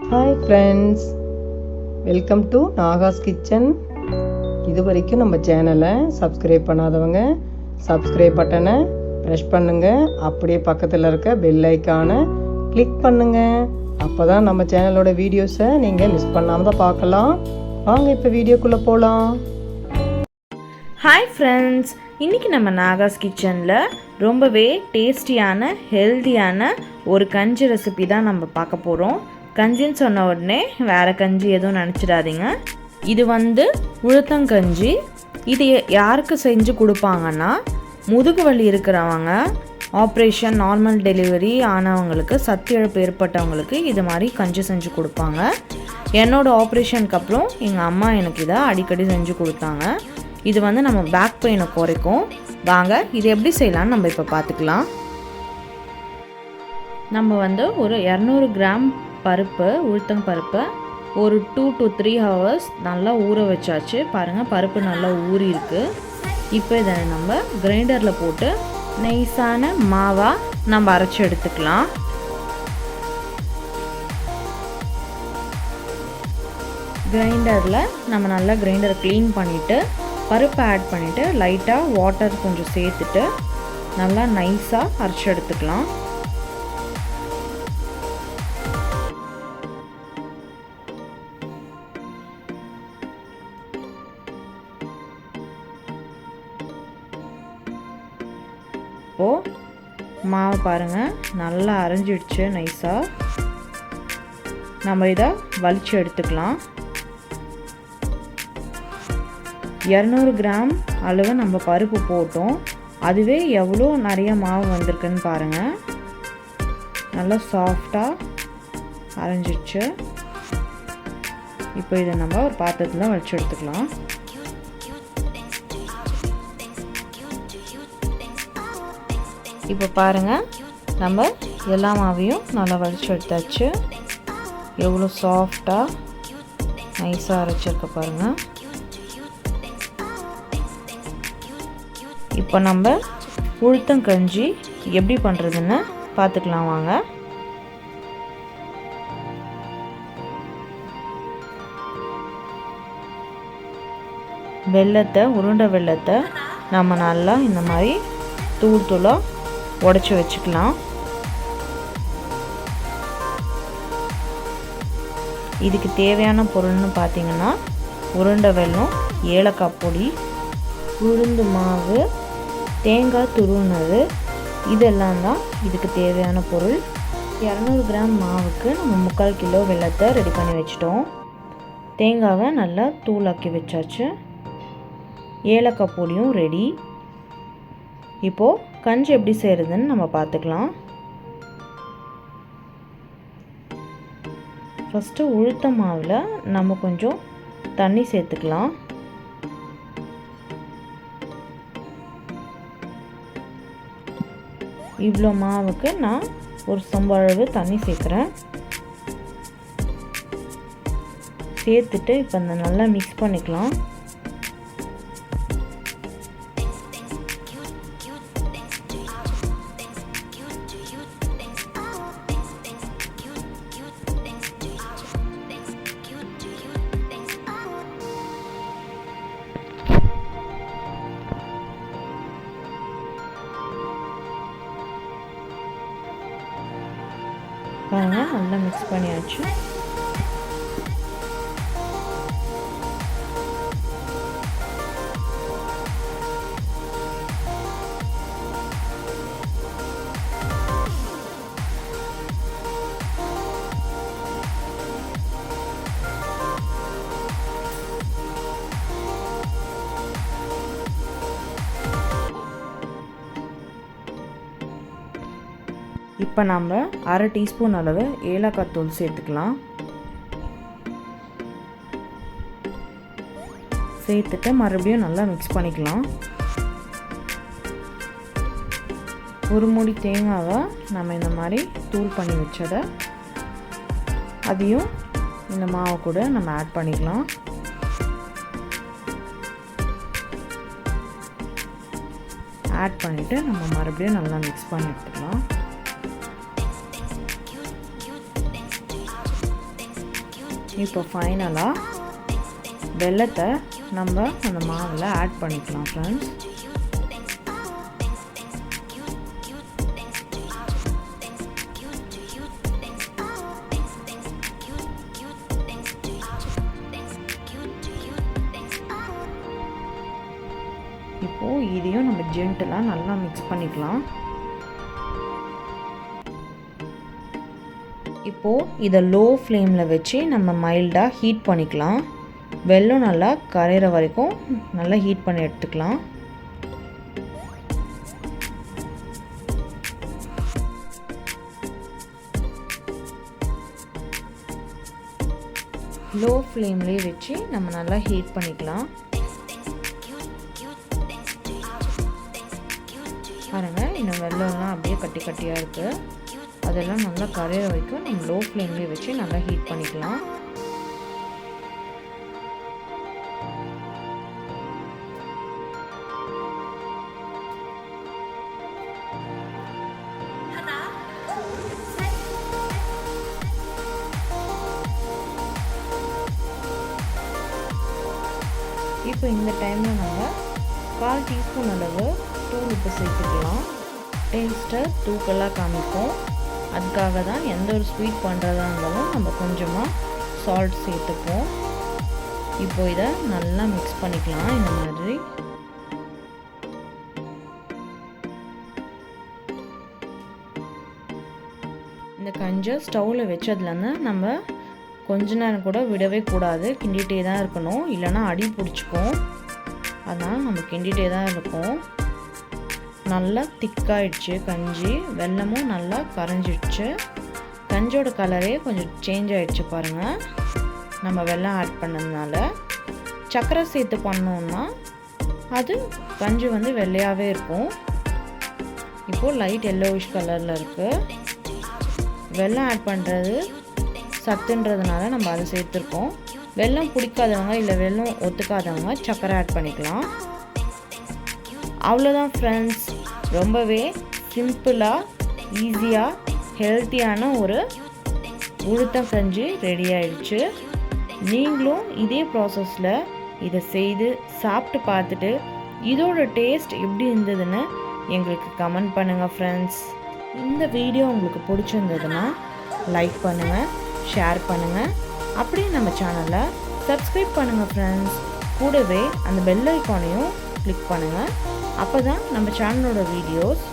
Hi friends, welcome to Nahash kitchen. இது வரைக்கும் நம்ம சேனலை சப்ஸ்கிரைப் பண்ணாதவங்க சப்ஸ்கிரைப் பட்டனை ப்ரெஸ் பண்ணுங்கள். அப்படியே பக்கத்தில் இருக்க பெல் ஐக்கானை கிளிக் பண்ணுங்கள். அப்போ தான் நம்ம சேனலோட வீடியோஸை நீங்கள் மிஸ் பண்ணாமல் தான் பார்க்கலாம். வாங்க இப்போ வீடியோக்குள்ளே போகலாம். ஹாய் ஃப்ரெண்ட்ஸ், இன்றைக்கி நம்ம நாகாஸ் கிச்சனில் ரொம்பவே டேஸ்டியான ஹெல்த்தியான ஒரு கஞ்சி ரெசிபி தான் நம்ம பார்க்க போகிறோம். கஞ்சின்னு சொன்ன உடனே வேறு கஞ்சி எதுவும் நினச்சிடாதீங்க. இது உளுத்தங்கஞ்சி. இது யாருக்கு செஞ்சு கொடுப்பாங்கன்னா, முதுகு வலி இருக்கிறவங்க, ஆப்ரேஷன் நார்மல் டெலிவரி ஆனவங்களுக்கு, சத்து இழப்பு ஏற்பட்டவங்களுக்கு இது மாதிரி கஞ்சி செஞ்சு கொடுப்பாங்க. என்னோடய ஆப்ரேஷனுக்கு அப்புறம் எங்கள் அம்மா எனக்கு இதை அடிக்கடி செஞ்சு கொடுத்தாங்க. இது நம்ம பேக் பெயினை குறைக்கும். வாங்க இது எப்படி செய்யலான்னு நம்ம இப்போ பார்த்துக்கலாம். நம்ம ஒரு 200 கிராம் பருப்பு, உளுத்தம் பருப்பை ஒரு 2 to 3 hours நல்லா ஊற வச்சாச்சு. பாருங்கள், பருப்பு நல்லா ஊறி இருக்குது. இப்போ இதை நம்ம கிரைண்டரில் போட்டு நைஸான மாவாக நம்ம அரைச்சி எடுத்துக்கலாம். கிரைண்டரில் நம்ம நல்லா கிரைண்டரை க்ளீன் பண்ணிவிட்டு பருப்பை ஆட் பண்ணிவிட்டு லைட்டாக வாட்டர் கொஞ்சம் சேர்த்துட்டு நல்லா நைஸாக அரைச்சி எடுத்துக்கலாம். இப்போது மாவு பாருங்கள் நல்லா அரைஞ்சிடுச்சு நைஸாக. நம்ம இதை வலிச்சு எடுத்துக்கலாம். 200 கிராம் அளவு நம்ம பருப்பு போட்டோம். அதுவே எவ்வளோ நிறைய மாவு வந்திருக்குன்னு பாருங்கள். நல்லா சாஃப்டாக அரைஞ்சிடுச்சு. இப்போ இதை நம்ம ஒரு பாத்திரத்தில் வலிச்சு எடுத்துக்கலாம். இப்போ பாருங்கள், நம்ம எல்லா மாவையும் நல்லா வலிச்சு எடுத்தாச்சு. எவ்வளோ சாஃப்டாக நைஸாக அரைச்சிருக்க பாருங்கள். இப்போ நம்ம உளுத்தங்கஞ்சி எப்படி பண்ணுறதுன்னு பார்த்துக்கலாம் வாங்க. வெல்லத்தை, உருண்டை வெல்லத்தை நம்ம நல்லா இந்த மாதிரி தூள் தூளாக உடைச்சி வச்சுக்கலாம். இதுக்கு தேவையான பொருள்னு பார்த்தீங்கன்னா, உருண்டை வெல்லம், ஏலக்காய் பொடி, உளுந்து மாவு, தேங்காய் துருவினது, இதெல்லாம் தான் இதுக்கு தேவையான பொருள். 200 கிராம் மாவுக்கு நம்ம 3/4 கிலோ வெல்லத்தை ரெடி பண்ணி வச்சிட்டோம். தேங்காவை நல்லா தூளாக்கி வச்சாச்சு. ஏலக்காய் பொடியும் ரெடி. இப்போது கஞ்சி எப்படி செய்கிறதுன்னு நம்ம பார்த்துக்கலாம். ஃபஸ்ட்டு உளுத்த மாவில் நம்ம கொஞ்சம் தண்ணி சேர்த்துக்கலாம். இவ்வளோ மாவுக்கு நான் ஒரு சொம்பு அளவு தண்ணி சேர்க்குறேன். சேர்த்துட்டு இப்போ நல்லா மிக்ஸ் பண்ணிக்கலாம். பாருங்கள், நல்லா மிக்ஸ் பண்ணியாச்சு. இப்போ நம்ம 1/2 டீஸ்பூன் அளவு ஏலக்காய் தூள் சேர்த்துக்கலாம். சேர்த்துட்டு மறுபடியும் நல்லா மிக்ஸ் பண்ணிக்கலாம். ஒரு மூடி தேங்காவை நம்ம இந்த மாதிரி தூள் பண்ணி வச்சதை அதையும் இந்த மாவு கூட நம்ம ஆட் பண்ணிக்கலாம். ஆட் பண்ணிவிட்டு நம்ம மறுபடியும் நல்லா மிக்ஸ் பண்ணி எடுத்துக்கலாம். இப்போ ஃபைனலாக வெல்லத்தை நம்ம அந்த மாவில் ஆட் பண்ணிக்கலாம் ஃப்ரெண்ட்ஸ். இப்போது இதையும் நம்ம ஜென்டலாக நல்லா மிக்ஸ் பண்ணிக்கலாம். இப்போது இதை லோ ஃப்ளேமில் வச்சு நம்ம மைல்டாக ஹீட் பண்ணிக்கலாம். வெல்லம் நல்லா கரையிற வரைக்கும் நல்லா ஹீட் பண்ணி எடுத்துக்கலாம். லோ ஃப்ளேம்லேயே வச்சு நம்ம நல்லா ஹீட் பண்ணிக்கலாம். பாருங்கள், இன்னும் வெல்லம்லாம் அப்படியே கட்டி கட்டியாக இருக்குது. அதெல்லாம் நல்லா கரையிற வரைக்கும் நம்ம லோ ஃப்ளேம்லேயே வச்சு நல்லா ஹீட் பண்ணிக்கலாம். இப்போ இந்த டைமில் நம்ம 1/4 டீஸ்பூன் அளவு தூள் உப்பு சேர்த்துக்கலாம். டேஸ்ட்டை தூக்கலாக காமிக்கும். அதுக்காக தான் எந்த ஒரு ஸ்வீட் பண்ணுறதா இருந்தாலும் நம்ம கொஞ்சமாக சால்ட் சேர்த்துப்போம். இப்போ இதை நல்லா மிக்ஸ் பண்ணிக்கலாம். இந்த மாதிரி இந்த கஞ்சை ஸ்டவ்வில் வச்சதுலேருந்து நம்ம கொஞ்ச நேரம் கூட விடவே கூடாது, கிண்டிகிட்டே தான் இருக்கணும், இல்லைன்னா அடி பிடிச்சிக்கும். அதனால் நம்ம கிண்டிகிட்டே தான் இருக்கும். நல்லா திக்காயிடுச்சு கஞ்சி, வெல்லமும் நல்லா கரைஞ்சிடுச்சு. கஞ்சோட கலரே கொஞ்சம் சேஞ்ச் ஆகிடுச்சு பாருங்கள், நம்ம வெல்லம் ஆட் பண்ணதுனால. சர்க்கரை சேர்த்து பண்ணோன்னா அது கஞ்சி வந்து வெள்ளையாகவே இருக்கும். இப்போது லைட் எல்லோவிஷ் கலரில் இருக்குது. வெல்லம் ஆட் பண்ணுறது சத்துன்றதுனால நம்ம அதை சேர்த்துருக்கோம். வெல்லம் பிடிக்காதவங்க இல்லை வெல்லம் ஒத்துக்காதவங்க சர்க்கரை ஆட் பண்ணிக்கலாம். அவ்வளோதான் ஃப்ரெண்ட்ஸ், ரொம்பவே சிம்பிளாக ஈஸியாக ஹெல்த்தியான ஒரு உளுத்தம் கஞ்சி ரெடி ஆயிடுச்சு. நீங்களும் இதே ப்ராசஸில் இதை செய்து சாப்பிட்டு பார்த்துட்டு இதோட டேஸ்ட் எப்படி இருந்ததுன்னு எங்களுக்கு கமெண்ட் பண்ணுங்கள் ஃப்ரெண்ட்ஸ். இந்த வீடியோ உங்களுக்கு பிடிச்சிருந்ததுன்னா லைக் பண்ணுங்கள், ஷேர் பண்ணுங்கள், அப்படியே நம்ம சேனலை சப்ஸ்கிரைப் பண்ணுங்கள் ஃப்ரெண்ட்ஸ். கூடவே அந்த பெல் ஐக்கானையும் கிளிக் பண்ணுங்கள். அப்போ தான் நம்ம சேனலோட வீடியோஸ்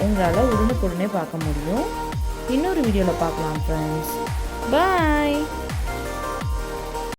உங்களால் உடனுக்குடனே பார்க்க முடியும். இன்னொரு வீடியோவில் பார்க்கலாம் ஃப்ரெண்ட்ஸ். பாய்.